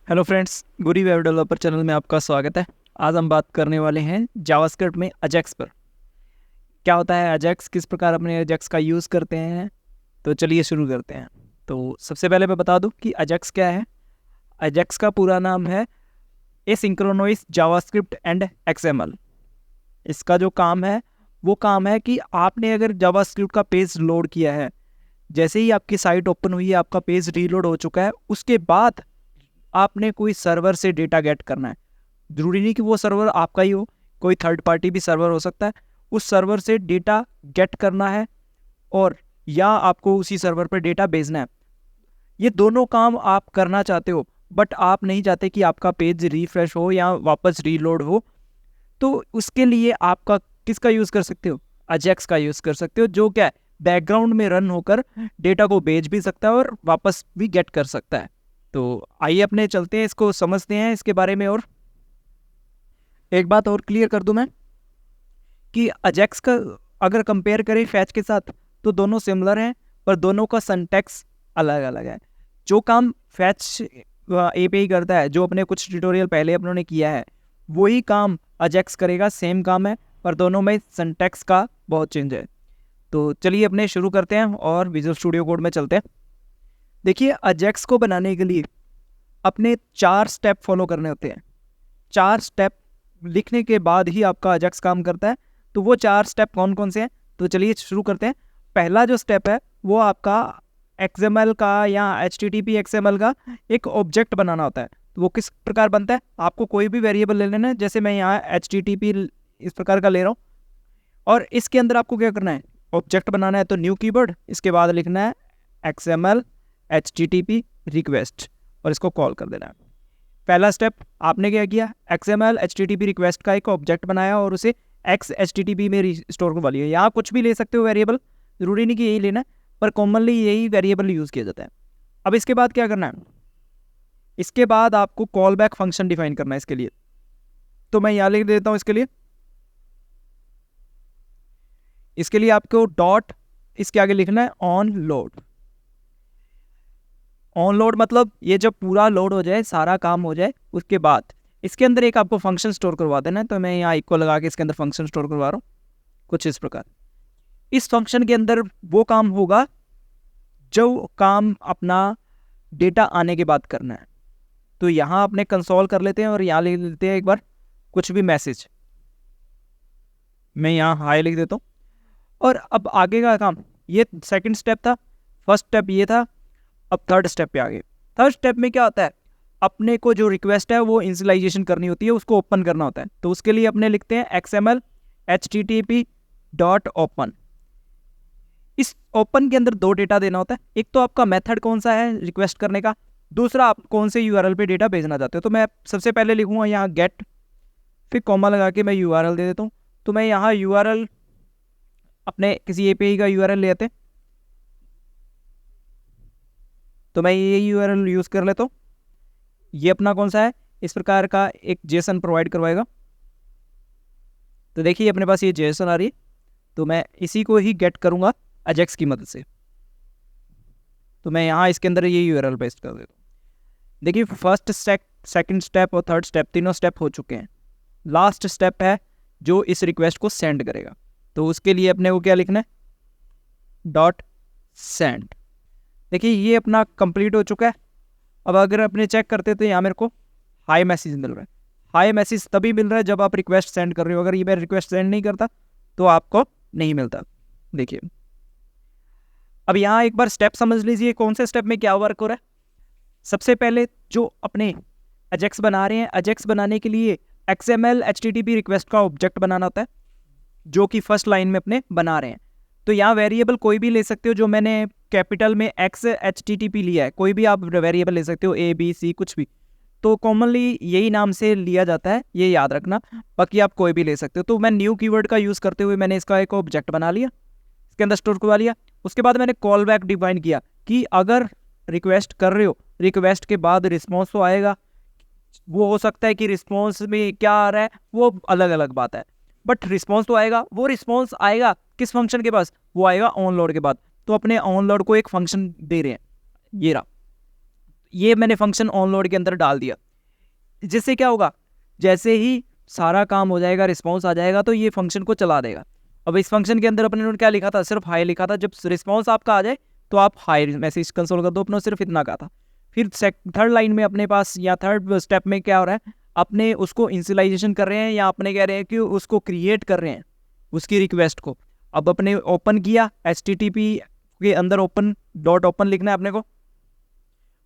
Hello friends, गुरी web developer channel में आपका स्वागत है। आज हम बात करने वाले हैं जावास्क्रिप्ट में अजैक्स पर। क्या होता है अजैक्स, किस प्रकार अपने अजैक्स का यूज़ करते हैं। तो चलिए शुरू करते हैं। तो सबसे पहले मैं बता दूं कि अजैक्स क्या है। अजैक्स का पूरा नाम है एसिंक्रोनस जावास्क्रिप्ट एंड एक्सएमएल। इसका जो काम है वो काम है कि आपने अगर जावास्क्रिप्ट का पेज लोड किया है, जैसे ही आपकी साइट ओपन हुई है, आपका पेज रीलोड हो चुका है, उसके बाद आपने कोई सर्वर से डेटा गेट करना है। जरूरी नहीं कि वो सर्वर आपका ही हो, कोई थर्ड पार्टी भी सर्वर हो सकता है। उस सर्वर से डेटा गेट करना है और या आपको उसी सर्वर पर डेटा भेजना है। ये दोनों काम आप करना चाहते हो, बट आप नहीं चाहते कि आपका पेज रिफ्रेश हो या वापस रीलोड हो। तो उसके लिए आपका किसका यूज़ कर सकते हो? अजैक्स का यूज़ कर सकते हो, जो क्या है बैकग्राउंड में रन होकर डेटा को भेज भी सकता है और वापस भी गेट कर सकता है। तो आइए अपने चलते हैं, इसको समझते हैं इसके बारे में। और एक बात और क्लियर कर दूं मैं कि अजैक्स का अगर कंपेयर करें फैच के साथ तो दोनों सिमिलर हैं, पर दोनों का सिंटैक्स अलग अलग है। जो काम फैच एपीआई करता है, जो अपने कुछ ट्यूटोरियल पहले अपनों ने किया है, वही काम अजैक्स करेगा। सेम काम है, पर दोनों में सिंटैक्स का बहुत चेंज है। तो चलिए अपने शुरू करते हैं और विजुअल स्टूडियो कोड में चलते हैं। देखिए, अजैक्स को बनाने के लिए अपने 4 स्टेप फॉलो करने होते हैं। 4 स्टेप लिखने के बाद ही आपका अजैक्स काम करता है। तो वो 4 स्टेप कौन कौन से हैं, तो चलिए शुरू करते हैं। पहला जो स्टेप है वो आपका XML का या HTTP XML का एक ऑब्जेक्ट बनाना होता है। तो वो किस प्रकार बनता है, आपको कोई भी वेरिएबल ले लेना है। जैसे मैं यहाँ HTTP इस प्रकार का ले रहा हूँ, और इसके अंदर आपको क्या करना है, ऑब्जेक्ट बनाना है। तो न्यू कीवर्ड, इसके बाद लिखना है XML HTTP रिक्वेस्ट और इसको कॉल कर देना है। पहला स्टेप आपने क्या किया, XML HTTP रिक्वेस्ट का एक ऑब्जेक्ट बनाया और उसे XHTTP में स्टोर करवा लिया। यहाँ कुछ भी ले सकते हो वेरिएबल, जरूरी नहीं कि यही लेना है, पर कॉमनली यही वेरिएबल यूज़ किया जाता है। अब इसके बाद क्या करना है, इसके बाद आपको कॉल बैक फंक्शन डिफाइन करना है इसके लिए। तो मैं यहाँ लिख देता हूँ इसके लिए आपको डॉट इसके आगे लिखना है ऑन लोड। ऑन लोड मतलब ये जब पूरा लोड हो जाए, सारा काम हो जाए, उसके बाद इसके अंदर एक आपको फंक्शन स्टोर करवा देना है। तो मैं यहाँ इक्वल लगा के इसके अंदर फंक्शन स्टोर करवा रहा हूँ कुछ इस प्रकार। इस फंक्शन के अंदर वो काम होगा जो काम अपना डेटा आने के बाद करना है। तो यहाँ अपने कंसोल कर लेते हैं और यहाँ लिख लेते हैं एक बार कुछ भी मैसेज। मैं यहाँ हाई लिख देता हूँ। और अब आगे का काम, ये सेकंड स्टेप था, फर्स्ट स्टेप ये था। अब थर्ड स्टेप पे आ गए। थर्ड स्टेप में क्या होता है, अपने को जो रिक्वेस्ट है वो इनिशियलाइजेशन करनी होती है, उसको ओपन करना होता है। तो उसके लिए अपने लिखते हैं XML HTTP डॉट ओपन। इस ओपन के अंदर 2 डेटा देना होता है। एक तो आपका मेथड कौन सा है रिक्वेस्ट करने का, दूसरा आप कौन से URL पे डेटा भेजना चाहते हो। तो मैं सबसे पहले लिखूंगा यहाँ गेट, फिर कॉमा लगा के मैं URL दे देता हूँ। तो मैं यहाँ URL अपने किसी API का URL लेते हैं, तो मैं ये URL यूज़ कर लेता हूँ। ये अपना कौन सा है, इस प्रकार का एक JSON प्रोवाइड करवाएगा। तो देखिए अपने पास ये JSON आ रही है, तो मैं इसी को ही गेट करूँगा अजैक्स की मदद से। तो मैं यहाँ इसके अंदर ये URL पेस्ट कर देता हूँ। देखिए फर्स्ट स्टेप, सेकंड स्टेप और थर्ड स्टेप तीनों स्टेप हो चुके हैं। लास्ट स्टेप है जो इस रिक्वेस्ट को सेंड करेगा। तो उसके लिए अपने को क्या लिखना है, डॉट सेंड। देखिए ये अपना कंप्लीट हो चुका है। अब अगर अपने चेक करते तो यहाँ मेरे को हाई मैसेज मिल रहा है। हाई मैसेज तभी मिल रहा है जब आप रिक्वेस्ट सेंड कर रहे हो। अगर ये मैं रिक्वेस्ट सेंड नहीं करता तो आपको नहीं मिलता। देखिए अब यहाँ एक बार स्टेप समझ लीजिए कौन से स्टेप में क्या वर्क हो रहा है। सबसे पहले जो अपने अजैक्स बना रहे हैं, अजैक्स बनाने के लिए XML HTTP रिक्वेस्ट का ऑब्जेक्ट बनाना होता है, जो कि फर्स्ट लाइन में अपने बना रहे हैं। तो यहाँ वेरिएबल कोई भी ले सकते हो, जो मैंने कैपिटल में XHTTP लिया है, कोई भी आप वेरिएबल ले सकते हो, ABC कुछ भी। तो कॉमनली यही नाम से लिया जाता है, ये याद रखना। बाकी आप कोई भी ले सकते हो। तो मैं न्यू कीवर्ड का यूज़ करते हुए मैंने इसका एक ऑब्जेक्ट बना लिया, इसके अंदर स्टोर करवा लिया। उसके बाद मैंने कॉल बैक डिफाइन किया कि अगर रिक्वेस्ट कर रहे हो, रिक्वेस्ट के बाद रिस्पॉन्स तो आएगा। वो हो सकता है कि रिस्पॉन्स में क्या आ रहा है वो अलग अलग बात है, बट रिस्पॉन्स तो आएगा। वो रिस्पॉन्स आएगा किस फंक्शन के पास, वो आएगा ऑन लोड के बाद। तो अपने ऑन लोड को एक फंक्शन दे रहे हैं, ये रहा। ये मैंने फंक्शन ऑनलोड के अंदर डाल दिया, जिससे क्या होगा, जैसे ही सारा काम हो जाएगा, रिस्पॉन्स आ जाएगा, तो ये फंक्शन को चला देगा। अब इस फंक्शन के अंदर अपने क्या लिखा था, सिर्फ हाई लिखा था। जब रिस्पॉन्स आपका आ जाए तो आप हाई मैसेज कंसोल कर दो अपना, सिर्फ इतना का था। फिर थर्ड लाइन में अपने पास या थर्ड स्टेप में क्या हो रहा है, अपने उसको इनिशियलाइजेशन कर रहे हैं या अपने कह रहे हैं कि उसको क्रिएट कर रहे हैं उसकी रिक्वेस्ट को। अब अपने ओपन किया, HTTP के अंदर ओपन लिखना है अपने को।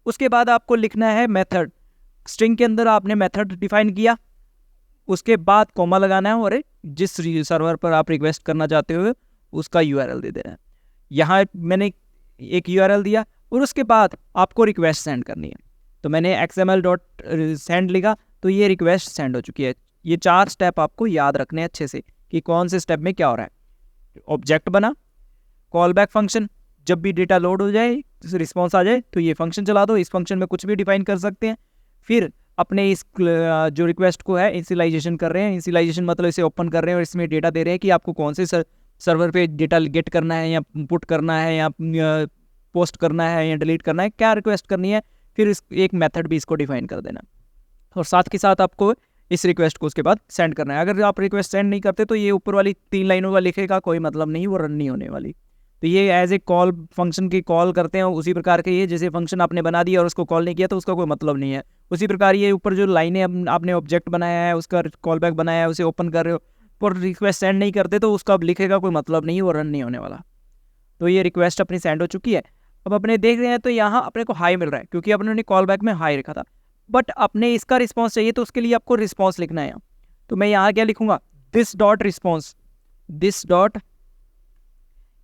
उसके बाद आपको लिखना है मेथड, स्ट्रिंग के अंदर आपने मेथड डिफाइन किया, उसके बाद कॉमा लगाना है और जिस सर्वर पर आप रिक्वेस्ट करना चाहते हो उसका URL दे देना है। यहाँ मैंने एक URL दिया और उसके बाद आपको रिक्वेस्ट सेंड करनी है, तो मैंने XML.send लिखा, तो ये रिक्वेस्ट सेंड हो चुकी है। ये 4 स्टेप आपको याद रखने हैं अच्छे से कि कौन से स्टेप में क्या हो रहा है। ऑब्जेक्ट बना, कॉल बैक फंक्शन, जब भी डेटा लोड हो जाए, रिस्पॉन्स आ जाए तो ये फंक्शन चला दो। इस फंक्शन में कुछ भी डिफाइन कर सकते हैं। फिर अपने इस जो रिक्वेस्ट को है इनिशियलाइजेशन कर रहे हैं। इनिशियलाइजेशन मतलब इसे ओपन कर रहे हैं और इसमें डेटा दे रहे हैं कि आपको कौन से सर्वर पे डेटा गेट करना है या पुट करना है या पोस्ट करना है या डिलीट करना है, क्या रिक्वेस्ट करनी है। फिर एक मेथड भी इसको डिफाइन कर देना और साथ के साथ आपको इस रिक्वेस्ट को उसके बाद सेंड करना है। अगर आप रिक्वेस्ट सेंड नहीं करते तो ये ऊपर वाली 3 लाइनों का लिखेगा कोई मतलब नहीं, वो रन नहीं होने वाली। तो ये एज ए कॉल फंक्शन की कॉल करते हैं उसी प्रकार के, ये जैसे फंक्शन आपने बना दिया और उसको कॉल नहीं किया तो उसका कोई मतलब नहीं है। उसी प्रकार ये ऊपर जो लाइनें आपने ऑब्जेक्ट बनाया है, उसका कॉल बैक बनाया है, उसे ओपन कर रहे हो पर रिक्वेस्ट सेंड नहीं करते तो उसका लिखेगा कोई मतलब नहीं, वो रन नहीं होने वाला। तो ये रिक्वेस्ट अपनी सेंड हो चुकी है। अब अपने देख रहे हैं तो यहाँ अपने को हाई मिल रहा है क्योंकि अपने कॉल बैक में हाई रखा था, बट अपने इसका रिस्पॉन्स चाहिए तो उसके लिए आपको रिस्पॉन्स लिखना है। तो मैं यहाँ क्या लिखूंगा, this dot response, this dot,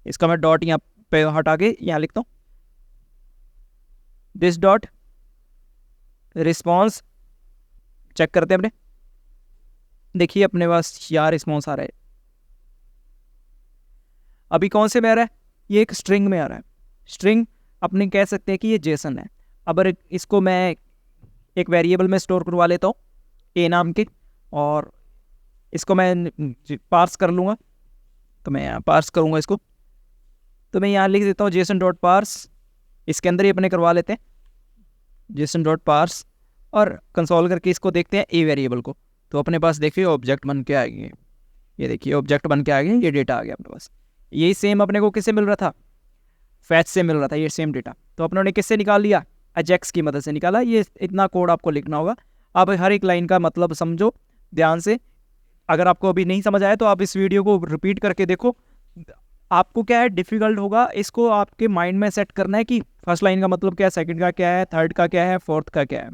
इसका मैं डॉट यहाँ पे हटा के यहाँ लिखता हूँ, दिस डॉट रिस्पॉन्स। चेक करते हैं अपने, देखिए अपने पास यहाँ रिस्पॉन्स आ रहा है। अभी कौन से में आ रहा है, ये एक स्ट्रिंग में आ रहा है। स्ट्रिंग अपने कह सकते हैं कि ये जेसन है। अब इसको मैं एक वेरिएबल में स्टोर करवा लेता हूँ ए नाम के, और इसको मैं पार्स कर लूँगा। तो मैं यहाँ पार्स करूँगा इसको, तो मैं यहाँ लिख देता हूँ जेसन डॉट पार्स। इसके अंदर ही अपने करवा लेते हैं जेसन डॉट पार्स और कंसोल करके इसको देखते हैं ए वेरिएबल को। तो अपने पास देखिए ऑब्जेक्ट बन के आ गए, ये देखिए ऑब्जेक्ट बन के आ गए, ये डेटा आ गया अपने पास। यही सेम अपने को किससे मिल रहा था, फैच से मिल रहा था ये सेम डेटा। तो अपनों ने किससे निकाल लिया, अजेक्स की मदद से निकाला। ये इतना कोड आपको लिखना होगा। आप हर एक लाइन का मतलब समझो ध्यान से। अगर आपको अभी नहीं समझ आया तो आप इस वीडियो को रिपीट करके देखो। आपको क्या है डिफ़िकल्ट होगा, इसको आपके माइंड में सेट करना है कि फर्स्ट लाइन का मतलब क्या है, सेकंड का क्या है, थर्ड का क्या है, फोर्थ का क्या है।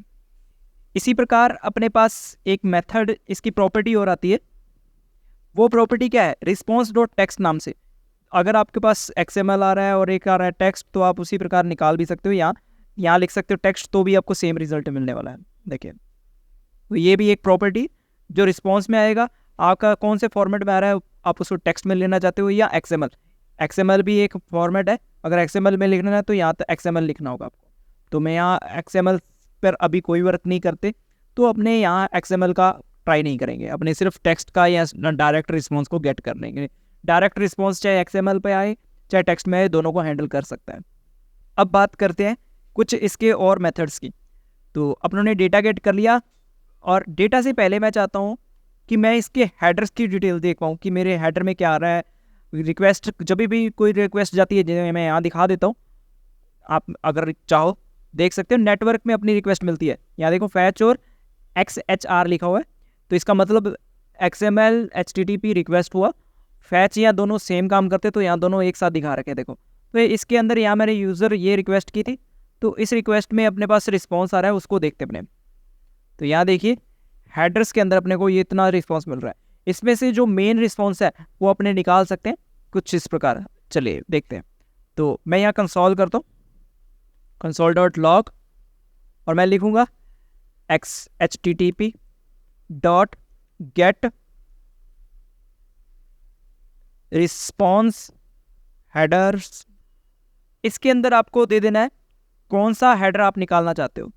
इसी प्रकार अपने पास एक मेथड, इसकी प्रॉपर्टी और आती है। वो प्रॉपर्टी क्या है, रिस्पॉन्स डॉट टेक्स्ट नाम से। अगर आपके पास XML आ रहा है और एक आ रहा है टेक्स्ट, तो आप उसी प्रकार निकाल भी सकते हो। यहाँ लिख सकते हो टेक्स्ट, तो भी आपको सेम रिजल्ट मिलने वाला है। देखिए, तो ये भी एक प्रॉपर्टी जो रिस्पॉन्स में आएगा। आपका कौन से फॉर्मेट में आ रहा है, आप उसको टेक्स्ट में लेना चाहते हो या XML भी एक फॉर्मेट है। अगर XML में लिखना है तो यहाँ तो XML लिखना होगा आपको। तो मैं यहाँ XML पर अभी कोई वर्क नहीं करते, तो अपने यहाँ XML का ट्राई नहीं करेंगे, अपने सिर्फ टेक्स्ट का या डायरेक्ट रिस्पॉन्स को गेट कर लेंगे। डायरेक्ट रिस्पॉन्स चाहे XML पे आए चाहे टेक्स्ट में आए, दोनों को हैंडल कर सकता है। अब बात करते हैं कुछ इसके और मेथड्स की। तो अपनों ने डेटा गेट कर लिया, और डेटा से पहले मैं चाहता हूँ कि मैं इसके हेडर्स की डिटेल देख पाऊँ कि मेरे हेडर में क्या आ रहा है। रिक्वेस्ट, जब भी कोई रिक्वेस्ट जाती है, जैसे मैं यहाँ दिखा देता हूँ, आप अगर चाहो देख सकते हो। नेटवर्क में अपनी रिक्वेस्ट मिलती है, यहाँ देखो फैच और XHR लिखा हुआ है। तो इसका मतलब XML HTTP रिक्वेस्ट हुआ, फैच यहाँ दोनों सेम काम करते, तो यहाँ दोनों एक साथ दिखा रखे देखो। तो इसके अंदर यहाँ मेरे यूज़र ये रिक्वेस्ट की थी, तो इस रिक्वेस्ट में अपने पास रिस्पॉन्स आ रहा है, उसको देखते अपने। तो यहाँ देखिए हेडर्स के अंदर अपने को ये इतना रिस्पॉन्स मिल रहा है। इसमें से जो मेन रिस्पॉन्स है वो अपने निकाल सकते हैं कुछ इस प्रकार। चलिए देखते हैं। तो मैं यहाँ कंसोल करता हूँ, console.log, और मैं लिखूँगा HTTP dot gate response headers. इसके अंदर आपको दे देना है कौन सा हेडर आप निकालना चाहते हो।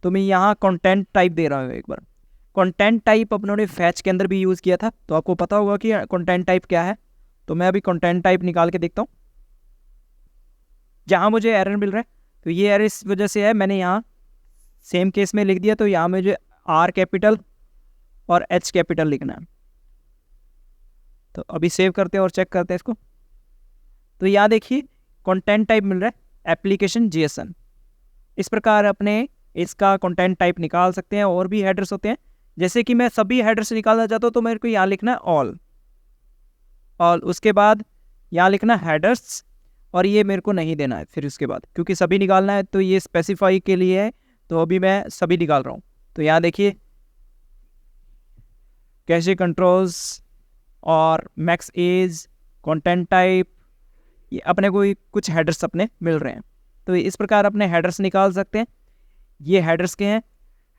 तो मैं यहाँ कंटेंट टाइप दे रहा हूँ। एक बार कंटेंट टाइप अपनों ने फैच के अंदर भी यूज़ किया था, तो आपको पता होगा कि कंटेंट टाइप क्या है। तो मैं अभी कंटेंट टाइप निकाल के देखता हूँ। जहाँ मुझे एरर मिल रहा है तो ये एरर इस वजह से है, मैंने यहाँ सेम केस में लिख दिया। तो यहाँ मुझे आर कैपिटल और एच कैपिटल लिखना है। तो अभी सेव करते हैं और चेक करते हैं इसको। तो यहाँ देखिए कंटेंट टाइप मिल रहा है एप्लीकेशन जेएसएन। इस प्रकार अपने इसका कंटेंट टाइप निकाल सकते हैं। और भी हेडर्स होते हैं, जैसे कि मैं सभी हेडर्स निकालना चाहता हूँ तो मेरे को यहाँ लिखना है ऑल। उसके बाद यहाँ लिखना हेडर्स, और ये मेरे को नहीं देना है फिर उसके बाद, क्योंकि सभी निकालना है तो ये स्पेसिफाई के लिए है। तो अभी मैं सभी निकाल रहा हूँ। तो यहाँ देखिए कैशे कंट्रोल्स और मैक्स एज, कंटेंट टाइप, ये अपने को कुछ हेडर्स अपने मिल रहे हैं। तो इस प्रकार अपने हेडर्स निकाल सकते हैं। ये हेडर्स के हैं।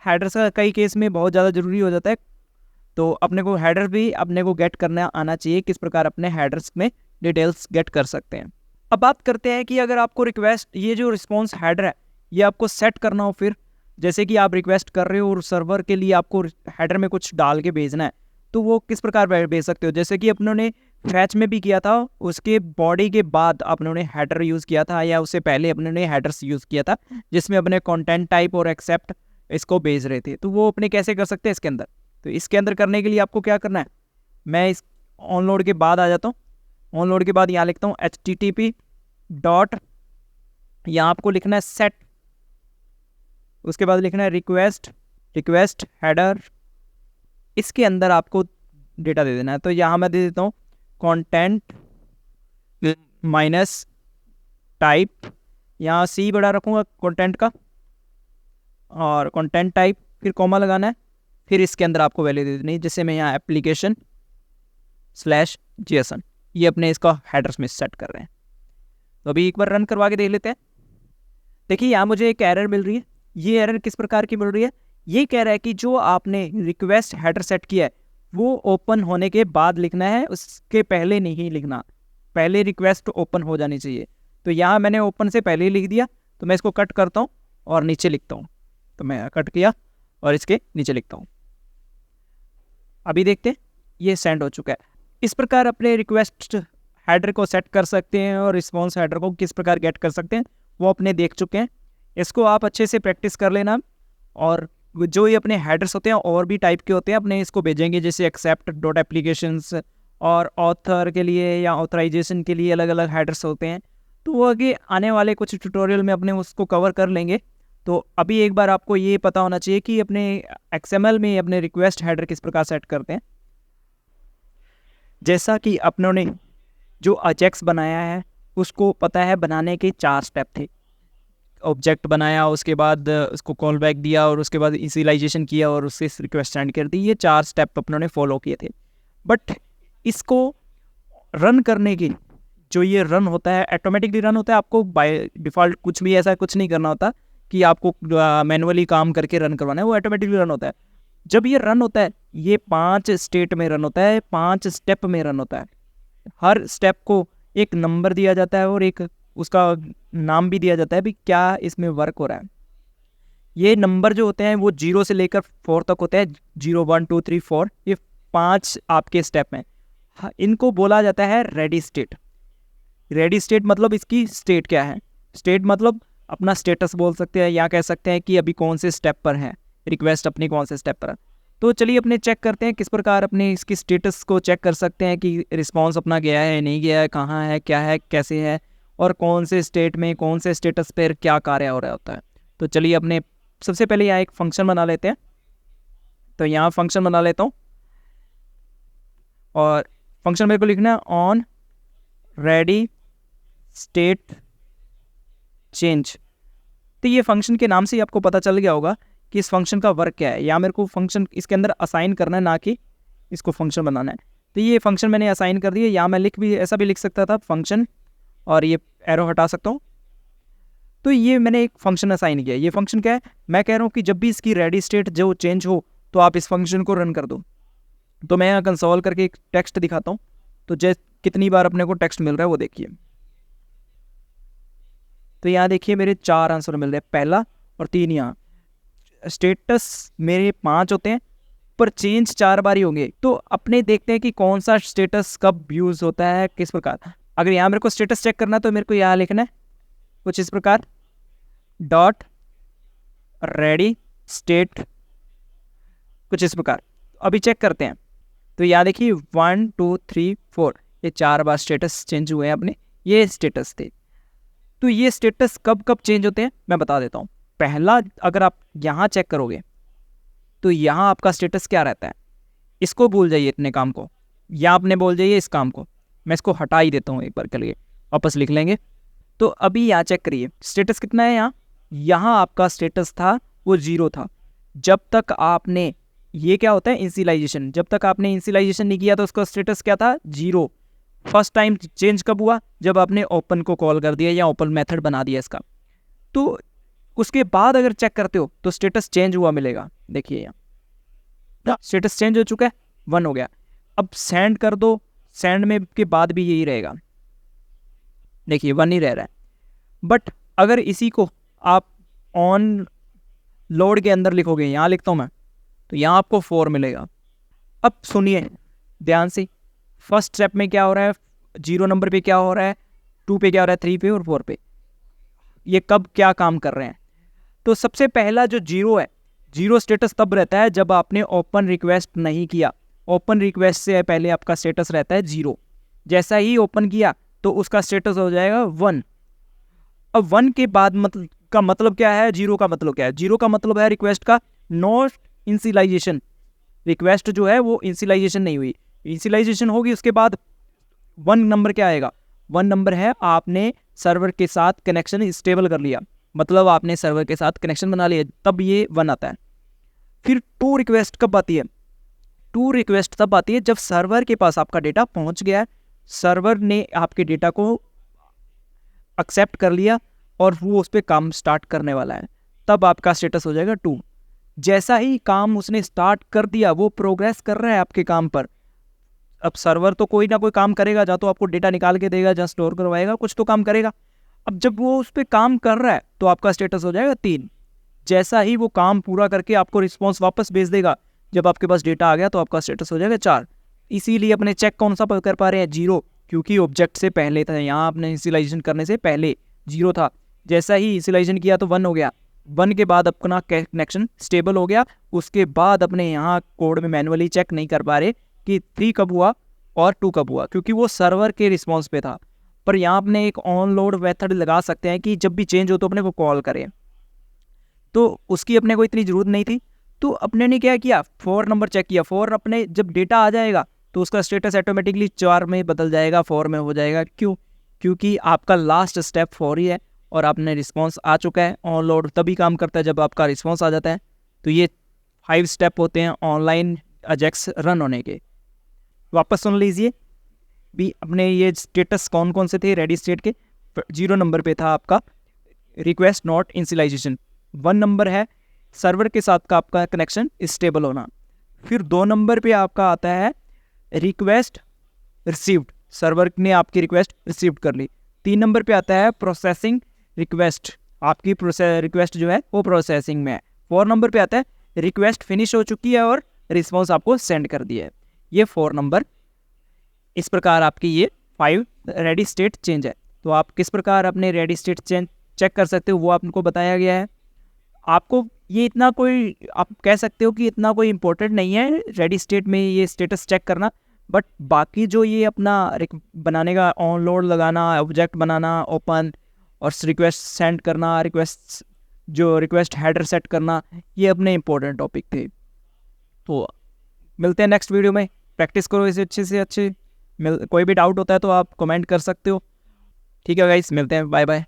हेडर्स का कई केस में बहुत ज़्यादा ज़रूरी हो जाता है, तो अपने को हेडर भी अपने को गेट करना आना चाहिए, किस प्रकार अपने हेडर्स में डिटेल्स गेट कर सकते हैं। अब बात करते हैं कि अगर आपको रिक्वेस्ट, ये जो रिस्पॉन्स हेडर है ये आपको सेट करना हो, फिर जैसे कि आप रिक्वेस्ट कर रहे हो और सर्वर के लिए आपको हेडर में कुछ डाल के भेजना है, तो वो किस प्रकार भेज सकते हो। जैसे कि अपनों ने फैच में भी किया था, उसके बॉडी के बाद अपनों ने हेडर यूज़ किया था, या उससे पहले अपनों ने हेडर्स यूज़ किया था जिसमें अपने कंटेंट टाइप और एक्सेप्ट इसको भेज रहे थे। तो वो अपने कैसे कर सकते हैं इसके अंदर। तो इसके अंदर करने के लिए आपको क्या करना है, मैं इस ऑनलोड के बाद आ जाता हूँ। ऑनलोड के बाद यहाँ लिखता हूँ HTTP डॉट, यहाँ आपको लिखना है सेट, उसके बाद लिखना है रिक्वेस्ट हेडर। इसके अंदर आपको डेटा दे देना है। तो यहाँ मैं दे देता हूँ कंटेंट माइनस टाइप, यहाँ C बड़ा रखूँगा कंटेंट का, और कंटेंट टाइप, फिर कॉमा लगाना है, फिर इसके अंदर आपको वैल्यू दे देनी है, जैसे मैं यहाँ एप्लीकेशन /JSON, ये अपने इसका हेडर्स में सेट कर रहे हैं। तो अभी एक बार रन करवा के देख लेते हैं। देखिए यहाँ मुझे एक एरर मिल रही है। ये एरर किस प्रकार की मिल रही है, ये कह रहा है कि जो आपने रिक्वेस्ट हेडर सेट किया है वो ओपन होने के बाद लिखना है, उसके पहले नहीं लिखना। पहले रिक्वेस्ट ओपन हो जानी चाहिए। तो यहाँ मैंने ओपन से पहले ही लिख दिया, तो मैं इसको कट करता हूँ और नीचे लिखता हूँ। तो मैं कट किया और इसके नीचे लिखता हूँ। अभी देखते हैं ये सेंड हो चुका है। इस प्रकार अपने रिक्वेस्ट हेडर को सेट कर सकते हैं और रिस्पॉन्स हेडर को किस प्रकार गेट कर सकते हैं वो अपने देख चुके हैं। इसको आप अच्छे से प्रैक्टिस कर लेना। और जो ये अपने हेडर्स होते हैं और भी टाइप के होते हैं, अपने इसको भेजेंगे, जैसे एक्सेप्ट डॉट एप्लीकेशंस, और ऑथर के लिए या ऑथराइजेशन के लिए अलग अलग हेडर्स होते हैं। तो वो आगे आने वाले कुछ ट्यूटोरियल में अपने उसको कवर कर लेंगे। तो अभी एक बार आपको ये पता होना चाहिए कि अपने XML में अपने रिक्वेस्ट हेडर किस प्रकार सेट करते हैं। जैसा कि अपनों ने जो अजेक्स बनाया है उसको पता है बनाने के 4 स्टेप थे। ऑब्जेक्ट बनाया, उसके बाद उसको कॉल बैक दिया, और उसके बाद इनिशियलाइजेशन किया, और उससे रिक्वेस्ट सेंड कर दी। ये 4 स्टेप अपनों ने फॉलो किए थे। बट इसको रन करने की, जो ये रन होता है ऑटोमेटिकली रन होता है, आपको बाय डिफ़ॉल्ट कुछ भी ऐसा कुछ नहीं करना होता कि आपको मैनुअली काम करके रन करवाना है, वो ऑटोमेटिकली रन होता है। जब ये रन होता है ये 5 स्टेट में रन होता है, 5 स्टेप में रन होता है। हर स्टेप को एक नंबर दिया जाता है और एक उसका नाम भी दिया जाता है भी क्या इसमें वर्क हो रहा है। ये नंबर जो होते हैं वो 0 से लेकर 4 तक होते हैं, 0 1 2 3 4, ये 5 आपके स्टेप हैं। इनको बोला जाता है रेडी स्टेट। रेडी स्टेट मतलब इसकी स्टेट क्या है, स्टेट मतलब अपना स्टेटस बोल सकते हैं, या कह सकते हैं कि अभी कौन से स्टेप पर है रिक्वेस्ट, अपनी कौन से स्टेप पर है। तो चलिए अपने चेक करते हैं किस प्रकार अपने इसकी स्टेटस को चेक कर सकते हैं कि रिस्पांस अपना गया है नहीं गया है, कहाँ है, क्या है, कैसे है, और कौन से स्टेट में कौन से स्टेटस पर क्या कार्य हो रहा होता है। तो चलिए अपने सबसे पहले यहाँ एक फंक्शन बना लेते हैं। तो यहाँ फंक्शन बना लेता हूँ, और फंक्शन मेरे को लिखना है ऑन रेडी स्टेट चेंज। तो ये फंक्शन के नाम से ही आपको पता चल गया होगा कि इस फंक्शन का वर्क क्या है। या मेरे को फंक्शन इसके अंदर असाइन करना है, ना कि इसको फंक्शन बनाना है। तो ये फंक्शन मैंने असाइन कर दिया। या मैं ऐसा भी लिख सकता था फंक्शन, और ये एरो हटा सकता हूँ। तो ये मैंने एक फंक्शन असाइन किया। ये फंक्शन क्या है, मैं कह रहा हूँ कि जब भी इसकी रेडी स्टेट जो चेंज हो तो आप इस फंक्शन को रन कर दो। तो मैं यहाँ कंसोल करके एक टेक्स्ट दिखाता हूँ। तो कितनी बार अपने को टेक्स्ट मिल रहा है वो देखिए। तो यहाँ देखिए मेरे 4 आंसर मिल रहे हैं, पहला और 3। यहाँ स्टेटस मेरे 5 होते हैं, पर चेंज 4 बार ही होंगे। तो अपने देखते हैं कि कौन सा स्टेटस कब यूज़ होता है, किस प्रकार। अगर यहाँ मेरे को स्टेटस चेक करना है तो मेरे को यहाँ लिखना है कुछ इस प्रकार, डॉट रेडी स्टेट, कुछ इस प्रकार। अभी चेक करते हैं तो यहाँ देखिए 1 2 3 4 ये 4 बार स्टेटस चेंज हुए हैं अपने, ये स्टेटस थे। तो ये स्टेटस कब कब चेंज होते हैं मैं बता देता हूँ। पहला, अगर आप यहाँ चेक करोगे तो यहाँ आपका स्टेटस क्या रहता है, इसको भूल जाइए इतने काम को, या आपने बोल जाइए इस काम को, मैं इसको हटा ही देता हूँ एक बार के लिए, वापस लिख लेंगे। तो अभी यहाँ चेक करिए स्टेटस कितना है यहाँ आपका स्टेटस था वो 0 था। जब तक आपने, ये क्या होता है इनिशियलाइजेशन, जब तक आपने इनिशियलाइजेशन नहीं किया तो उसका स्टेटस क्या था 0। फर्स्ट टाइम चेंज कब हुआ, जब आपने ओपन को कॉल कर दिया या ओपन मेथड बना दिया इसका। तो उसके बाद अगर चेक करते हो तो स्टेटस चेंज हुआ मिलेगा, देखिए यहाँ स्टेटस चेंज हो चुका है, 1 हो गया। अब सेंड कर दो, सेंड में के बाद भी यही रहेगा, देखिए 1 ही रह रहा है। बट अगर इसी को आप ऑन लोड के अंदर लिखोगे, यहाँ लिखता हूँ मैं, तो यहाँ आपको 4 मिलेगा। अब सुनिए ध्यान से, फर्स्ट स्टेप में क्या हो रहा है, 0 नंबर पे क्या हो रहा है, 2 पे क्या हो रहा है, 3 पे और 4 पे, ये कब क्या काम कर रहे हैं। तो सबसे पहला जो 0 है, 0 स्टेटस तब रहता है जब आपने ओपन रिक्वेस्ट नहीं किया। ओपन रिक्वेस्ट से पहले आपका स्टेटस रहता है 0। जैसा ही ओपन किया तो उसका स्टेटस हो जाएगा 1। अब 1 के बाद का मतलब क्या है, 0 का मतलब क्या है, 0 का मतलब है रिक्वेस्ट का नॉट इनिशियलाइजेशन। रिक्वेस्ट जो है वो इनिशियलाइजेशन नहीं हुई, इनिशियलाइजेशन होगी उसके बाद 1 नंबर क्या आएगा, 1 नंबर है आपने सर्वर के साथ कनेक्शन स्टेबल कर लिया, मतलब आपने सर्वर के साथ कनेक्शन बना लिया, तब ये 1 आता है। फिर 2 रिक्वेस्ट कब आती है, 2 रिक्वेस्ट तब आती है जब सर्वर के पास आपका डेटा पहुंच गया है, सर्वर ने आपके डेटा को एक्सेप्ट कर लिया और वो उस पर काम स्टार्ट करने वाला है, तब आपका स्टेटस हो जाएगा 2। जैसा ही काम उसने स्टार्ट कर दिया, वो प्रोग्रेस कर रहा है आपके काम पर। अब सर्वर तो कोई ना कोई काम करेगा, जहाँ तो आपको डेटा निकाल के देगा, जहाँ स्टोर करवाएगा, कुछ तो काम करेगा। अब जब वो उस पर काम कर रहा है तो आपका स्टेटस हो जाएगा 3। जैसा ही वो काम पूरा करके आपको रिस्पॉन्स वापस भेज देगा, जब आपके पास डेटा आ गया तो आपका स्टेटस हो जाएगा 4। इसीलिए अपने चेक कौन सा कर पा रहे हैं, 0, क्योंकि ऑब्जेक्ट से पहले था, यहाँ आपने इनिशियलाइजेशन करने से पहले 0 था। जैसा ही इनिशियलाइजेशन किया तो 1 हो गया, 1 के बाद अपना कनेक्शन स्टेबल हो गया। उसके बाद अपने यहाँ कोड में मैनुअली चेक नहीं कर पा रहे कि 3 कब हुआ और 2 कब हुआ, क्योंकि वो सर्वर के रिस्पॉन्स पे था। पर यहाँ अपने एक ऑन लोड मेथड लगा सकते हैं कि जब भी चेंज हो तो अपने को कॉल करें, तो उसकी अपने को इतनी ज़रूरत नहीं थी। तो अपने ने क्या किया, 4 नंबर चेक किया, 4 अपने जब डेटा आ जाएगा तो उसका स्टेटस ऑटोमेटिकली 4 में बदल जाएगा, 4 में हो जाएगा। क्यों, क्योंकि आपका लास्ट स्टेप 4 ही है और आपने रिस्पॉन्स आ चुका है। ऑन लोड तभी काम करता है जब आपका रिस्पॉन्स आ जाता है। तो ये 5 स्टेप होते हैं ऑनलाइन अजेक्स रन होने के। वापस सुन लीजिए भी, अपने ये स्टेटस कौन कौन से थे रेडी स्टेट के। 0 नंबर पे था आपका रिक्वेस्ट नॉट इनिशियलाइजेशन, 1 नंबर है सर्वर के साथ का आपका कनेक्शन स्टेबल होना। फिर 2 नंबर पे आपका आता है रिक्वेस्ट रिसीव्ड, सर्वर ने आपकी रिक्वेस्ट रिसीव कर ली। 3 नंबर पे आता है प्रोसेसिंग रिक्वेस्ट, आपकी रिक्वेस्ट जो है वो प्रोसेसिंग में है। 4 नंबर पे आता है रिक्वेस्ट फिनिश हो चुकी है और रिस्पॉन्स आपको सेंड कर दिया है। ये 4 नंबर। इस प्रकार आपकी ये 5 रेडी स्टेट चेंज है। तो आप किस प्रकार अपने रेडी स्टेट चेंज चेक कर सकते हो वो आपको बताया गया है। आपको ये इतना कोई, आप कह सकते हो कि इतना कोई इम्पोर्टेंट नहीं है रेडी स्टेट में ये स्टेटस चेक करना, बट बाकी जो ये अपना बनाने का ऑन लोड लगाना, ऑब्जेक्ट बनाना, ओपन और रिक्वेस्ट सेंड करना, रिक्वेस्ट हेडर सेट करना, ये अपने इम्पोर्टेंट टॉपिक थे। तो मिलते हैं नेक्स्ट वीडियो में, प्रैक्टिस करो इसे अच्छे से अच्छे। कोई भी डाउट होता है तो आप कमेंट कर सकते हो। ठीक है गाइस, मिलते हैं, बाय बाय।